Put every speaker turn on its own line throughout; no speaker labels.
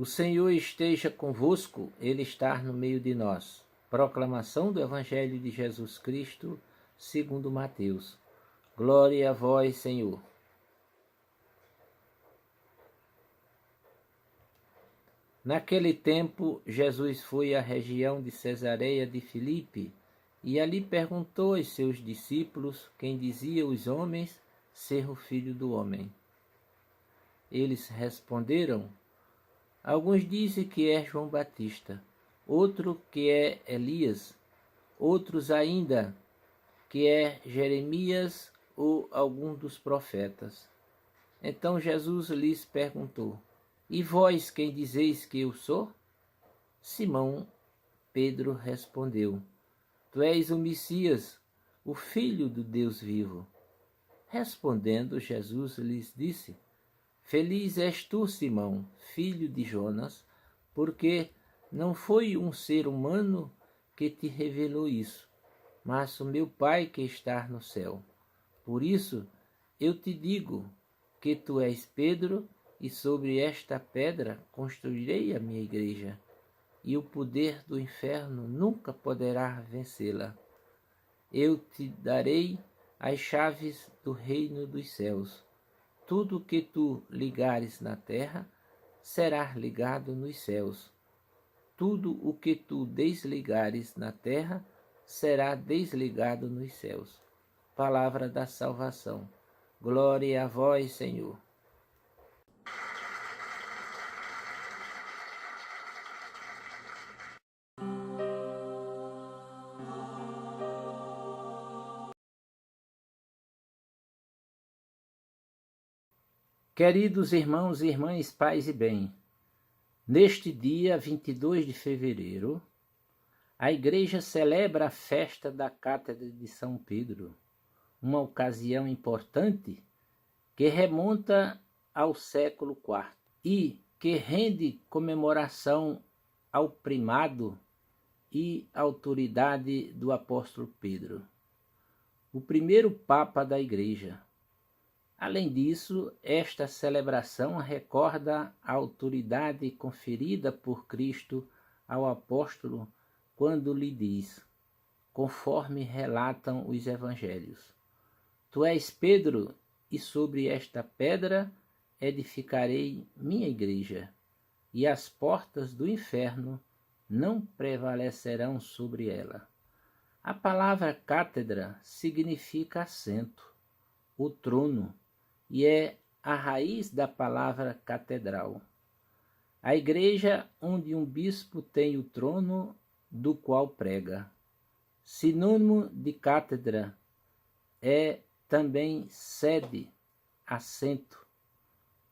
O Senhor esteja convosco, Ele está no meio de nós. Proclamação do Evangelho de Jesus Cristo, segundo Mateus. Glória a vós, Senhor. Naquele tempo, Jesus foi à região de Cesareia de Filipe e ali perguntou aos seus discípulos quem dizia os homens ser o Filho do Homem. Eles responderam: alguns dizem que é João Batista, outro que é Elias, outros ainda que é Jeremias ou algum dos profetas. Então Jesus lhes perguntou: e vós quem dizeis que eu sou? Simão Pedro respondeu: tu és o Messias, o Filho do Deus vivo. Respondendo, Jesus lhes disse: feliz és tu, Simão, filho de Jonas, porque não foi um ser humano que te revelou isso, mas o meu Pai que está no céu. Por isso eu te digo que tu és Pedro, e sobre esta pedra construirei a minha igreja, e o poder do inferno nunca poderá vencê-la. Eu te darei as chaves do reino dos céus. Tudo o que tu ligares na terra será ligado nos céus. Tudo o que tu desligares na terra será desligado nos céus. Palavra da salvação. Glória a vós, Senhor. Queridos irmãos e irmãs, paz e bem, neste dia 22 de fevereiro, a Igreja celebra a festa da Cátedra de São Pedro, uma ocasião importante que remonta ao século IV e que rende comemoração ao primado e autoridade do apóstolo Pedro, o primeiro Papa da Igreja. Além disso, esta celebração recorda a autoridade conferida por Cristo ao apóstolo quando lhe diz, conforme relatam os evangelhos: tu és Pedro, e sobre esta pedra edificarei minha igreja, e as portas do inferno não prevalecerão sobre ela. A palavra cátedra significa assento, o trono, e é a raiz da palavra catedral. A igreja onde um bispo tem o trono do qual prega. Sinônimo de cátedra é também sede, assento.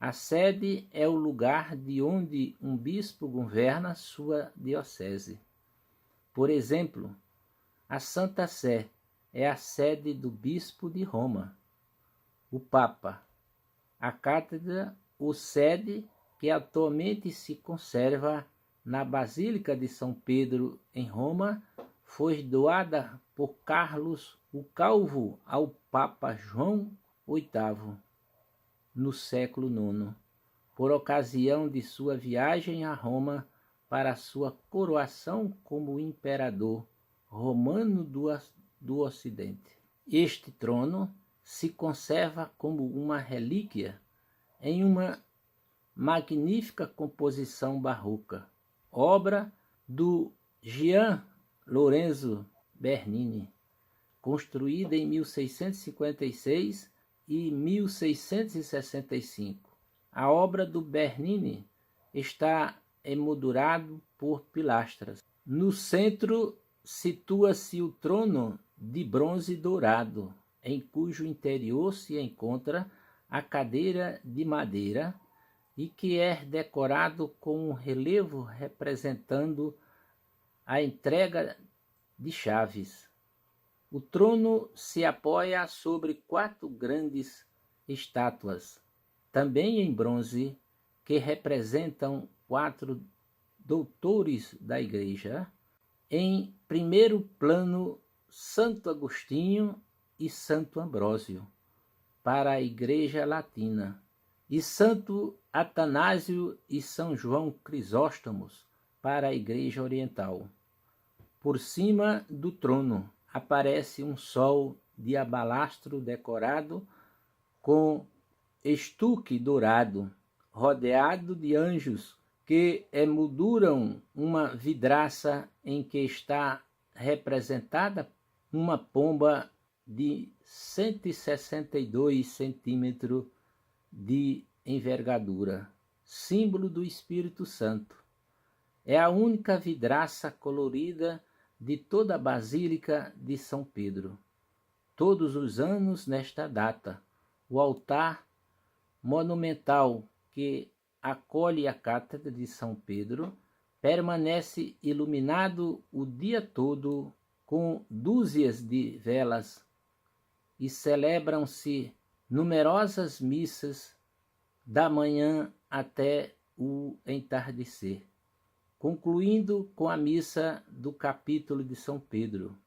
A sede é o lugar de onde um bispo governa sua diocese. Por exemplo, a Santa Sé é a sede do bispo de Roma, o Papa. A cátedra, ou sede, que atualmente se conserva na Basílica de São Pedro, em Roma, foi doada por Carlos o Calvo ao Papa João VIII, no século IX, por ocasião de sua viagem a Roma para sua coroação como imperador romano do Ocidente. Este trono se conserva como uma relíquia em uma magnífica composição barroca, obra do Gian Lorenzo Bernini, construída em 1656 e 1665. A obra do Bernini está emoldurada por pilastras. No centro situa-se o trono de bronze dourado, em cujo interior se encontra a cadeira de madeira e que é decorado com um relevo representando a entrega de chaves. O trono se apoia sobre 4 grandes estátuas, também em bronze, que representam 4 doutores da Igreja. Em primeiro plano, Santo Agostinho e Santo Ambrósio, para a Igreja Latina, e Santo Atanásio e São João Crisóstomos para a Igreja Oriental. Por cima do trono aparece um sol de abalastro decorado com estuque dourado, rodeado de anjos que emolduram uma vidraça em que está representada uma pomba de 162 centímetros de envergadura, símbolo do Espírito Santo. É a única vidraça colorida de toda a Basílica de São Pedro. Todos os anos, nesta data, o altar monumental que acolhe a Cátedra de São Pedro permanece iluminado o dia todo com dúzias de velas e celebram-se numerosas missas da manhã até o entardecer, concluindo com a missa do capítulo de São Pedro.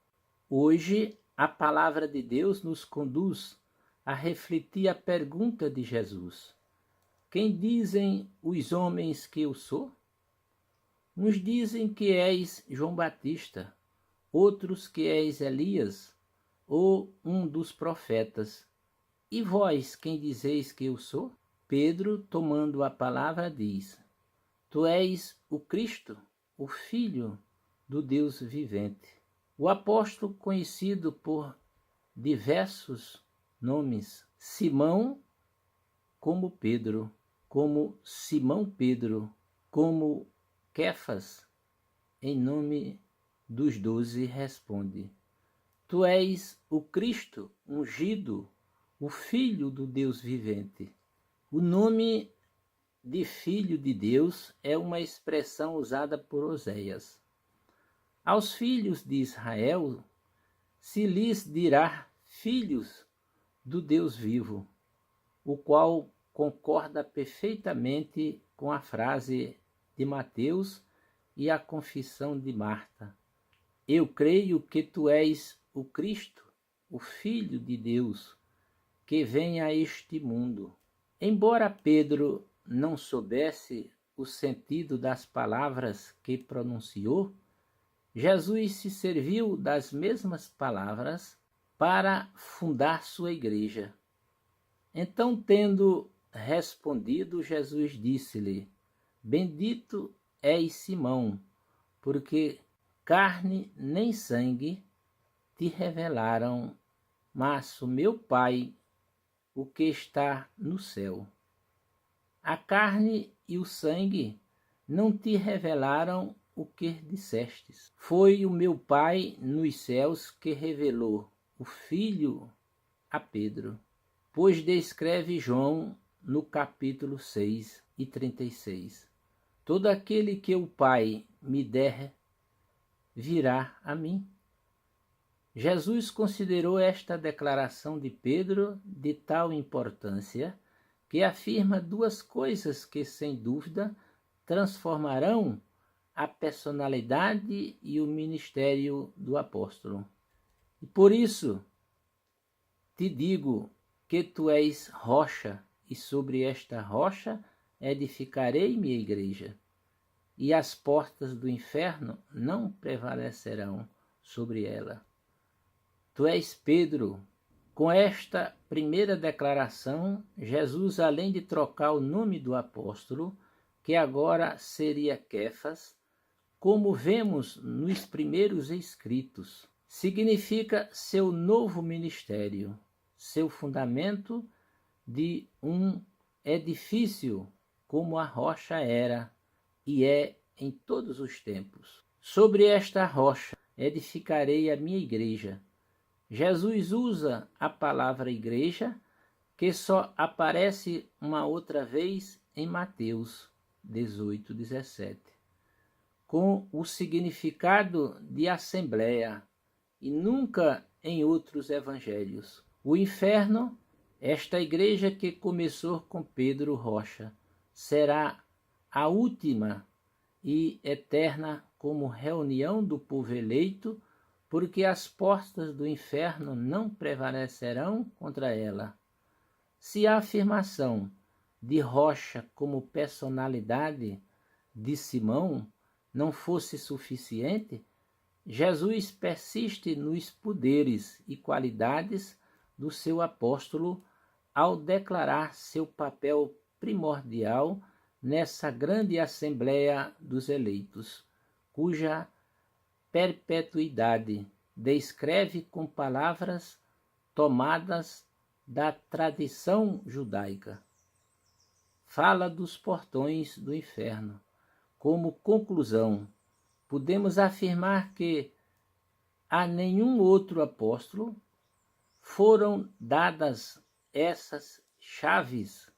Hoje, a palavra de Deus nos conduz a refletir a pergunta de Jesus: quem dizem os homens que eu sou? Uns dizem que és João Batista, outros que és Elias, ou um dos profetas. E vós, quem dizeis que eu sou? Pedro, tomando a palavra, diz: Tu és o Cristo, o Filho do Deus vivente. O apóstolo, conhecido por diversos nomes, Simão como Pedro, como Simão Pedro, como Quefas, em nome dos 12, responde: Tu és o Cristo ungido, o Filho do Deus vivente. O nome de Filho de Deus é uma expressão usada por Oséias. Aos filhos de Israel se lhes dirá filhos do Deus vivo, o qual concorda perfeitamente com a frase de Mateus e a confissão de Marta: Eu creio que tu és o Cristo, o Filho de Deus, que vem a este mundo. Embora Pedro não soubesse o sentido das palavras que pronunciou, Jesus se serviu das mesmas palavras para fundar sua igreja. Então, tendo respondido, Jesus disse-lhe: Bendito és Simão, porque carne nem sangue te revelaram, mas o meu Pai, o que está no céu. A carne e o sangue não te revelaram o que dissestes. Foi o meu Pai nos céus que revelou o Filho a Pedro. Pois descreve João no capítulo 6 e 36. Todo aquele que o Pai me der virá a mim. Jesus considerou esta declaração de Pedro de tal importância que afirma duas coisas que, sem dúvida, transformarão a personalidade e o ministério do apóstolo. E por isso te digo que tu és rocha, e sobre esta rocha edificarei minha igreja, e as portas do inferno não prevalecerão sobre ela. Tu és Pedro. Com esta primeira declaração, Jesus, além de trocar o nome do apóstolo, que agora seria Quefas, como vemos nos primeiros escritos, significa seu novo ministério, seu fundamento de um edifício como a rocha era e é em todos os tempos. Sobre esta rocha edificarei a minha igreja. Jesus usa a palavra igreja, que só aparece uma outra vez em Mateus 18, 17, com o significado de assembleia, e nunca em outros evangelhos. O inferno, esta igreja que começou com Pedro Rocha, será a última e eterna como reunião do povo eleito, porque as portas do inferno não prevalecerão contra ela. Se a afirmação de rocha como personalidade de Simão não fosse suficiente, Jesus persiste nos poderes e qualidades do seu apóstolo ao declarar seu papel primordial nessa grande assembleia dos eleitos, cuja perpetuidade descreve com palavras tomadas da tradição judaica. Fala dos portões do inferno. Como conclusão, podemos afirmar que a nenhum outro apóstolo foram dadas essas chaves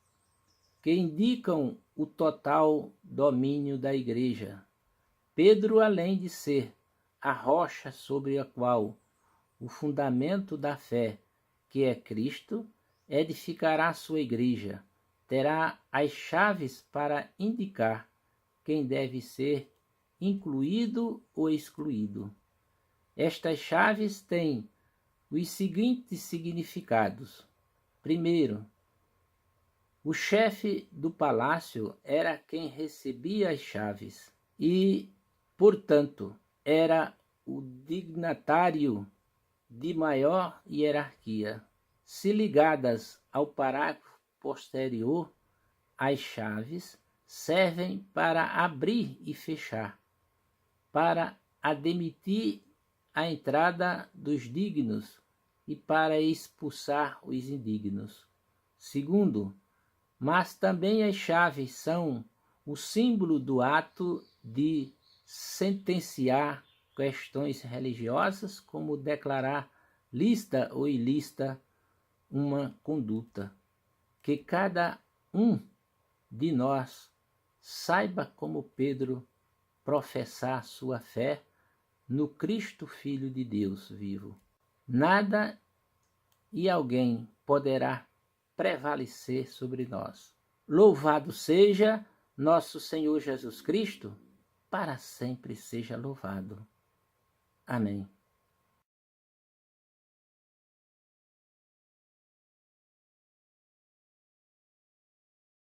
que indicam o total domínio da Igreja. Pedro, além de ser a rocha sobre a qual o fundamento da fé, que é Cristo, edificará sua Igreja, terá as chaves para indicar quem deve ser incluído ou excluído. Estas chaves têm os seguintes significados. Primeiro, o chefe do palácio era quem recebia as chaves e, portanto, era o dignatário de maior hierarquia. Se ligadas ao parágrafo posterior, as chaves servem para abrir e fechar, para admitir a entrada dos dignos e para expulsar os indignos. Segundo, mas também as chaves são o símbolo do ato de sentenciar questões religiosas, como declarar lícita ou ilícita uma conduta. Que cada um de nós saiba, como Pedro, professar sua fé no Cristo Filho de Deus vivo. Nada e alguém poderá prevalecer sobre nós. Louvado seja nosso Senhor Jesus Cristo, para sempre seja louvado. Amém.